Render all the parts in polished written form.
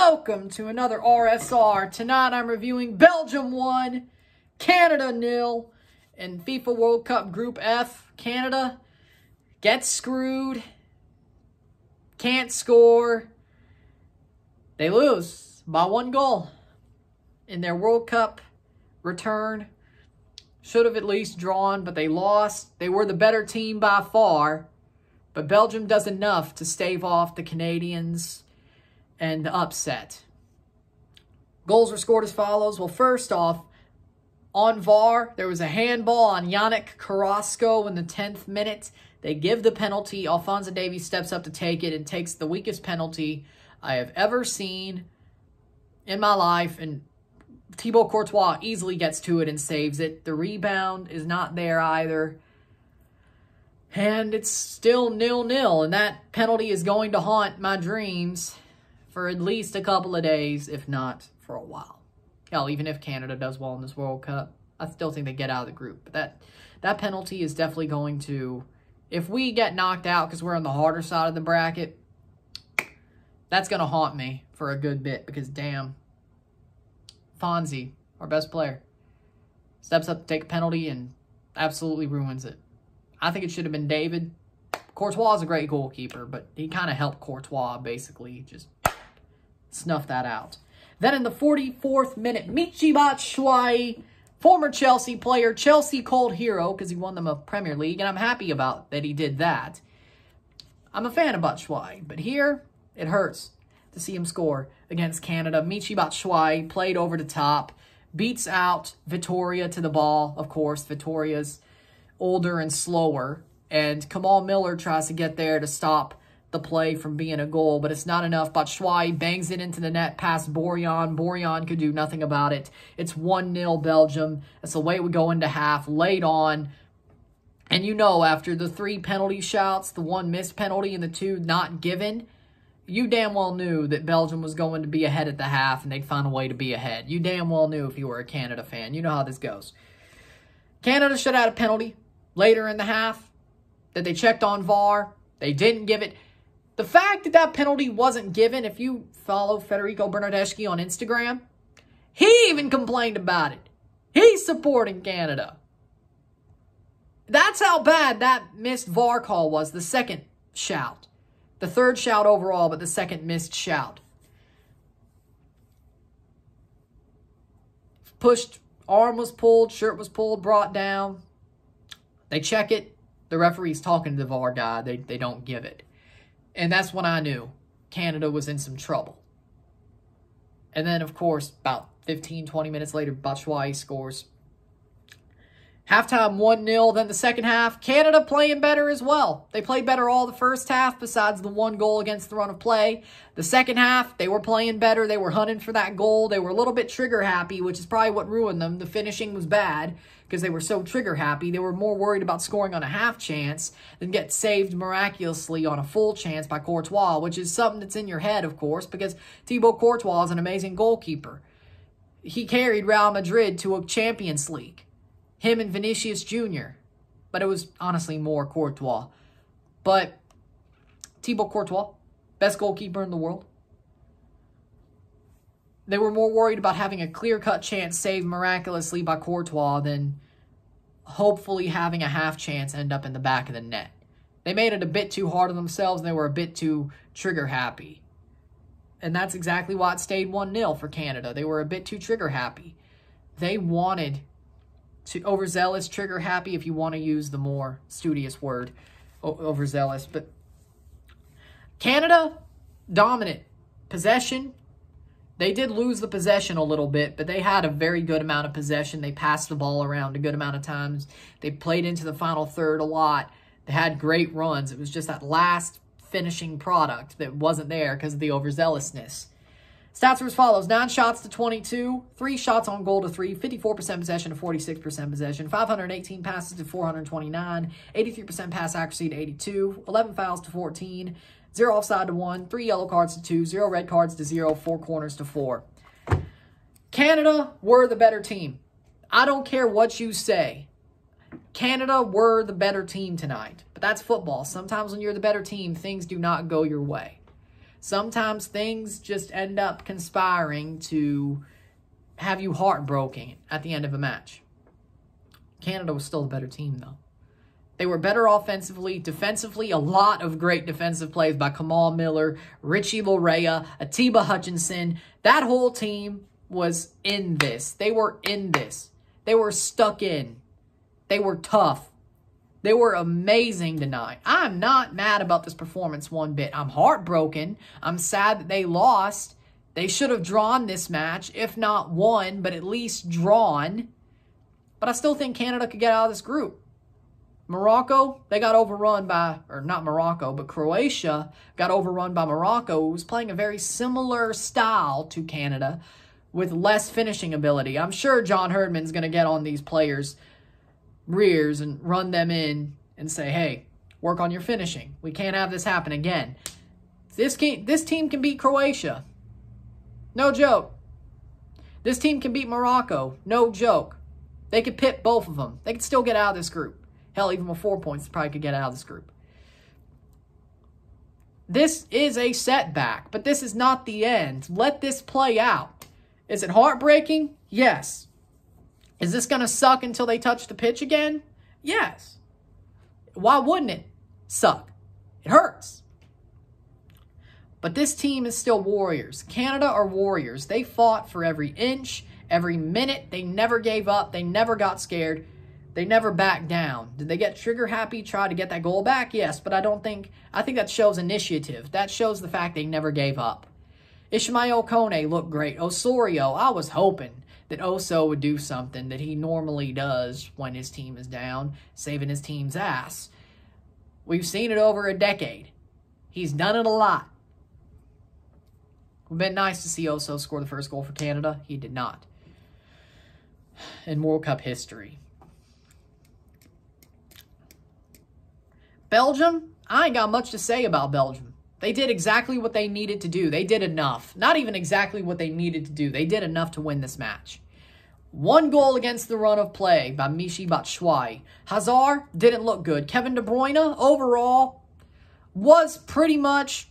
Welcome to another RSR. Tonight I'm reviewing Belgium 1, Canada 0, in FIFA World Cup Group F. Canada gets screwed, can't score. They lose by 1 goal in their World Cup return. Should have at least drawn, but they lost. They were the better team by far, but Belgium does enough to stave off the Canadians and the upset. Goals were scored as follows. Well, first off, on VAR, there was a handball on Yannick Carrasco in the 10th minute. They give the penalty. Alphonso Davies steps up to take it and takes the weakest penalty I have ever seen in my life. And Thibaut Courtois easily gets to it and saves it. The rebound is not there either. And it's still 0-0. And that penalty is going to haunt my dreams for at least a couple of days, if not for a while. Hell, even if Canada does well in this World Cup, I still think they get out of the group. But that penalty is definitely going to, if we get knocked out because we're on the harder side of the bracket, that's going to haunt me for a good bit because, damn, Fonzie, our best player, steps up to take a penalty and absolutely ruins it. I think it should have been David. Courtois is a great goalkeeper, but he kind of helped Courtois basically just snuff that out. Then in the 44th minute, Michy Batshuayi, former Chelsea player, Chelsea cold hero because he won them a Premier League, and I'm happy about that he did that. I'm a fan of Batshuayi, but here it hurts to see him score against Canada. Michy Batshuayi played over the top, beats out Vitória to the ball. Of course, Vitória's older and slower, and Kamal Miller tries to get there to stop the play from being a goal, but it's not enough. Batshuayi bangs it into the net past Borjan. Borjan could do nothing about it. It's 1-0 Belgium. That's the way it would go into half, late on. And you know, after the 3 penalty shouts, the 1 missed penalty and the 2 not given, you damn well knew that Belgium was going to be ahead at the half and they'd find a way to be ahead. You damn well knew if you were a Canada fan. You know how this goes. Canada should have had a penalty later in the half that they checked on VAR. They didn't give it. The fact that that penalty wasn't given, if you follow Federico Bernardeschi on Instagram, he even complained about it. He's supporting Canada. That's how bad that missed VAR call was, the second shout. The third shout overall, but the second missed shout. Pushed, arm was pulled, shirt was pulled, brought down. They check it. The referee's talking to the VAR guy. They don't give it. And that's when I knew Canada was in some trouble. And then, of course, about 15, 20 minutes later, Batshuayi scores. Halftime 1-0. Then the second half, Canada playing better as well. They played better all the first half besides the 1 goal against the run of play. The second half, they were playing better. They were hunting for that goal. They were a little bit trigger happy, which is probably what ruined them. The finishing was bad because they were so trigger happy. They were more worried about scoring on a half chance than get saved miraculously on a full chance by Courtois, which is something that's in your head, of course, because Thibaut Courtois is an amazing goalkeeper. He carried Real Madrid to a Champions League. Him and Vinicius Jr. But it was honestly more Courtois. But Thibaut Courtois, best goalkeeper in the world. They were more worried about having a clear-cut chance saved miraculously by Courtois than hopefully having a half chance end up in the back of the net. They made it a bit too hard on themselves, and they were a bit too trigger-happy. And that's exactly why it stayed 1-0 for Canada. They were a bit too trigger-happy. They wanted to overzealous, trigger-happy, if you want to use the more studious word, overzealous. But Canada, dominant. Possession. They did lose the possession a little bit, but they had a very good amount of possession. They passed the ball around a good amount of times. They played into the final third a lot. They had great runs. It was just that last finishing product that wasn't there because of the overzealousness. Stats are as follows. 9 shots to 22, 3 shots on goal to 3, 54% possession to 46% possession, 518 passes to 429, 83% pass accuracy to 82, 11 fouls to 14, 0 offside to 1, 3 yellow cards to 2, 0 red cards to 0, 4 corners to 4. Canada were the better team. I don't care what you say. Canada were the better team tonight. But that's football. Sometimes when you're the better team, things do not go your way. Sometimes things just end up conspiring to have you heartbroken at the end of a match. Canada was still a better team, though. They were better offensively. Defensively, a lot of great defensive plays by Kamal Miller, Richie Larea, Atiba Hutchinson. That whole team was in this. They were in this. They were stuck in. They were tough. They were amazing tonight. I'm not mad about this performance one bit. I'm heartbroken. I'm sad that they lost. They should have drawn this match, if not won, but at least drawn. But I still think Canada could get out of this group. Morocco, they got overrun by, or not Morocco, but Croatia got overrun by Morocco, who was playing a very similar style to Canada with less finishing ability. I'm sure John Herdman's going to get on these players' rears and run them in and say, hey, work on your finishing. We can't have this happen again. This team can beat Croatia. No joke. This team can beat Morocco. No joke. They could pit both of them. They could still get out of this group. Hell, even with 4 points, they probably could get out of this group. This is a setback, but this is not the end. Let this play out. Is it heartbreaking? Yes. Is this going to suck until they touch the pitch again? Yes. Why wouldn't it suck? It hurts. But this team is still warriors. Canada are warriors. They fought for every inch, every minute. They never gave up. They never got scared. They never backed down. Did they get trigger happy, try to get that goal back? Yes, but I think that shows initiative. That shows the fact they never gave up. Ismail Kone looked great. Osorio, I was hoping that Oso would do something that he normally does when his team is down, saving his team's ass. We've seen it over a decade. He's done it a lot. It would have been nice to see Oso score the first goal for Canada. He did not. In World Cup history. Belgium, I ain't got much to say about Belgium. They did exactly what they needed to do. They did enough. Not even exactly what they needed to do. They did enough to win this match. 1 goal against the run of play by Michy Batshuayi. Hazard didn't look good. Kevin De Bruyne, overall, was pretty much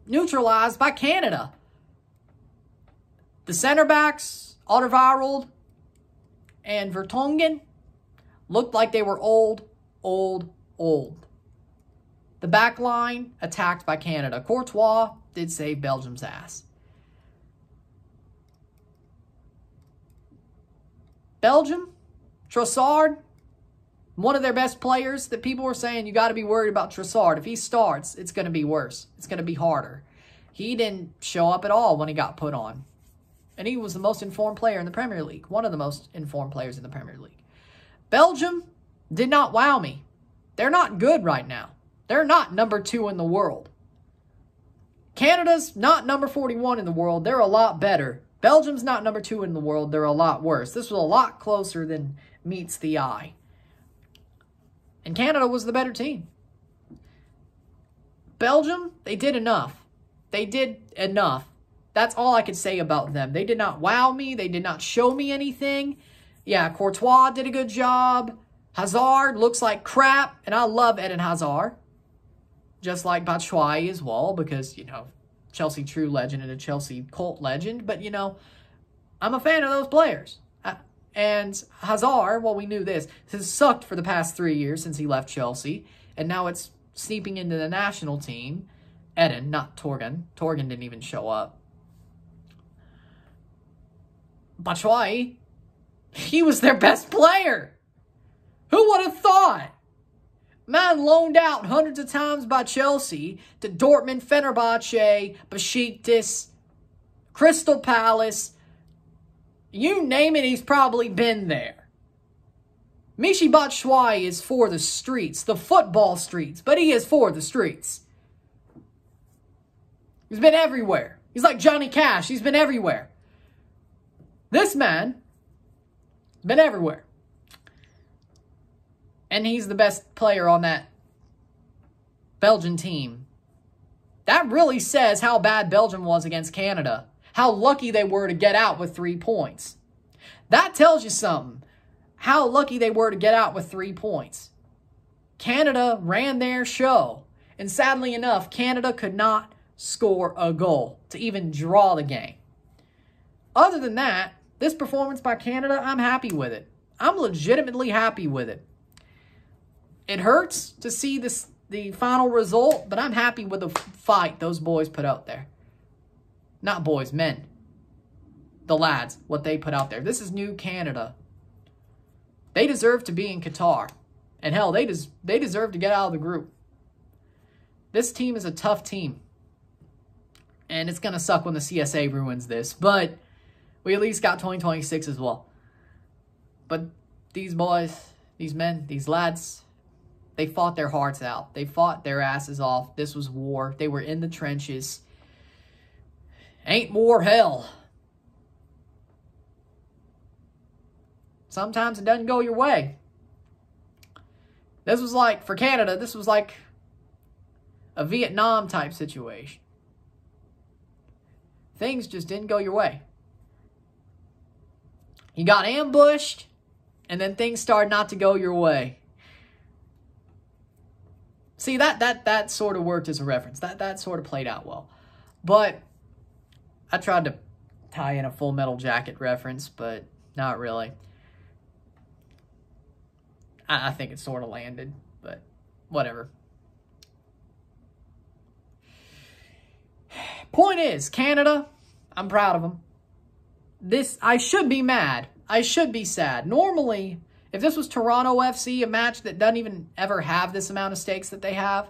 neutralized by Canada. The center backs, Alderweireld and Vertonghen, looked like they were old. The back line attacked by Canada. Courtois did save Belgium's ass. Belgium, Trossard, one of their best players that people were saying you got to be worried about Trossard. If he starts, it's going to be worse. It's going to be harder. He didn't show up at all when he got put on. And he was the most informed player in the Premier League. One of the most informed players in the Premier League. Belgium did not wow me. They're not good right now. They're not number 2 in the world. Canada's not number 41 in the world. They're a lot better. Belgium's not number 2 in the world. They're a lot worse. This was a lot closer than meets the eye. And Canada was the better team. Belgium, they did enough. They did enough. That's all I could say about them. They did not wow me. They did not show me anything. Yeah, Courtois did a good job. Hazard looks like crap. And I love Eden Hazard. Just like Batshuayi as well, because, you know, Chelsea true legend and a Chelsea cult legend. But, you know, I'm a fan of those players. And Hazard, well, we knew this, has sucked for the past 3 years since he left Chelsea. And now it's seeping into the national team. Eden, not Torgan. Torgan didn't even show up. Batshuayi, he was their best player. Who would have thought? Man loaned out hundreds of times by Chelsea to Dortmund, Fenerbahce, Besiktas, Crystal Palace. You name it, he's probably been there. Michy Batshuayi is for the streets, the football streets, but he is for the streets. He's been everywhere. He's like Johnny Cash. He's been everywhere. This man has been everywhere. And he's the best player on that Belgian team. That really says how bad Belgium was against Canada. How lucky they were to get out with 3 points. That tells you something. How lucky they were to get out with 3 points. Canada ran their show. And sadly enough, Canada could not score a goal to even draw the game. Other than that, this performance by Canada, I'm happy with it. I'm legitimately happy with it. It hurts to see the final result, but I'm happy with the fight those boys put out there. Not boys, men. The lads, what they put out there. This is new Canada. They deserve to be in Qatar. And hell, they deserve to get out of the group. This team is a tough team. And it's going to suck when the CSA ruins this. But we at least got 2026 as well. But these boys, these men, these lads, they fought their hearts out. They fought their asses off. This was war. They were in the trenches. Ain't war hell. Sometimes it doesn't go your way. This was like, for Canada, this was like a Vietnam type situation. Things just didn't go your way. You got ambushed, and then things started not to go your way. See, that sort of worked as a reference. That sort of played out well. But I tried to tie in a Full Metal Jacket reference, but not really. I think it sort of landed, but whatever. Point is, Canada, I'm proud of them. I should be mad. I should be sad. Normally, if this was Toronto FC, a match that doesn't even ever have this amount of stakes that they have,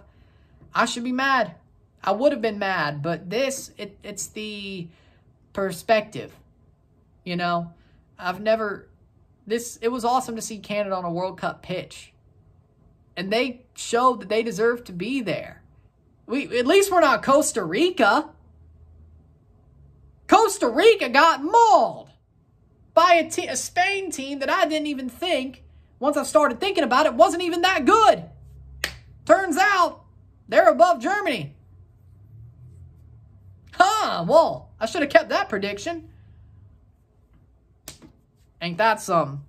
I should be mad. I would have been mad, but this, it's the perspective. You know, it was awesome to see Canada on a World Cup pitch. And they showed that they deserve to be there. At least we're not Costa Rica. Costa Rica got mauled by a Spain team that I didn't even think, once I started thinking about it, wasn't even that good. Turns out, they're above Germany. Well, I should have kept that prediction. Ain't that some?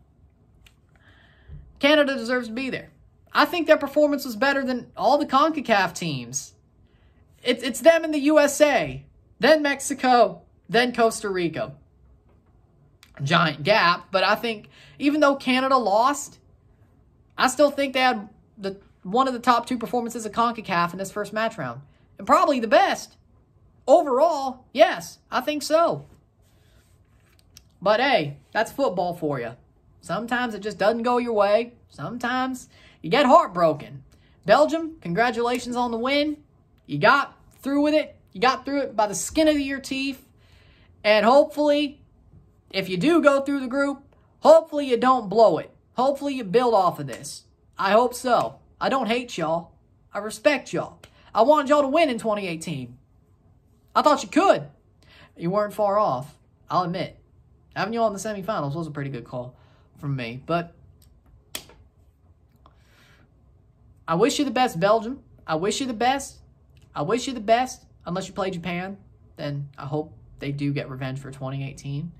Canada deserves to be there. I think their performance was better than all the CONCACAF teams. It's them in the USA, then Mexico, then Costa Rica. Giant gap, but I think even though Canada lost, I still think they had one of the top two performances of CONCACAF in this first match round. And probably the best. Overall, yes, I think so. But hey, that's football for you. Sometimes it just doesn't go your way. Sometimes you get heartbroken. Belgium, congratulations on the win. You got through with it. You got through it by the skin of your teeth. And hopefully, if you do go through the group, hopefully you don't blow it. Hopefully you build off of this. I hope so. I don't hate y'all. I respect y'all. I wanted y'all to win in 2018. I thought you could. You weren't far off, I'll admit. Having you all in the semifinals was a pretty good call from me. But I wish you the best, Belgium. I wish you the best. I wish you the best. Unless you play Japan, then I hope they do get revenge for 2018.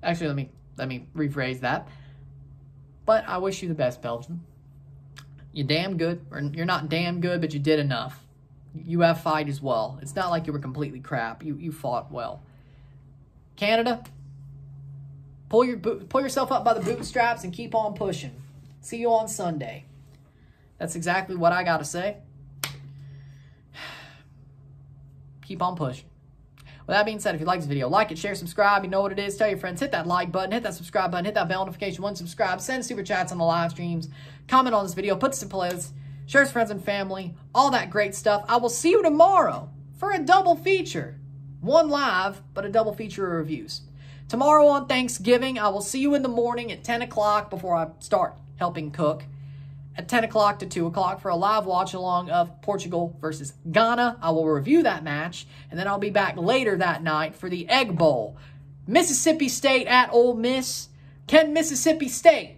Actually, let me rephrase that. But I wish you the best, Belgium. You're damn good. Or you're not damn good, but you did enough. You have fight as well. It's not like you were completely crap. You fought well. Canada, pull yourself up by the bootstraps and keep on pushing. See you on Sunday. That's exactly what I got to say. Keep on pushing. With that being said, if you like this video, like it, share, subscribe. You know what it is. Tell your friends. Hit that like button. Hit that subscribe button. Hit that bell notification. Once subscribe. Send super chats on the live streams. Comment on this video. Put this in playlist. Share with friends and family. All that great stuff. I will see you tomorrow for a double feature. One live, but a double feature of reviews. Tomorrow on Thanksgiving, I will see you in the morning at 10 o'clock before I start helping cook. At 10 o'clock to 2 o'clock for a live watch-along of Portugal versus Ghana. I will review that match, and then I'll be back later that night for the Egg Bowl. Mississippi State at Ole Miss. Can Mississippi State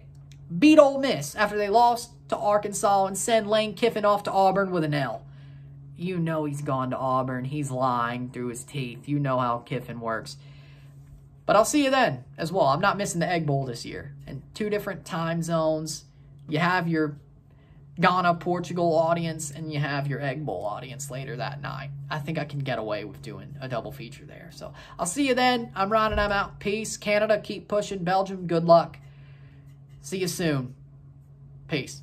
beat Ole Miss after they lost to Arkansas and send Lane Kiffin off to Auburn with an L? You know he's gone to Auburn. He's lying through his teeth. You know how Kiffin works. But I'll see you then as well. I'm not missing the Egg Bowl this year. And 2 different time zones. You have your Ghana, Portugal audience, and you have your Egg Bowl audience later that night. I think I can get away with doing a double feature there. So I'll see you then. I'm Ron and I'm out. Peace. Canada, keep pushing. Belgium, good luck. See you soon. Peace.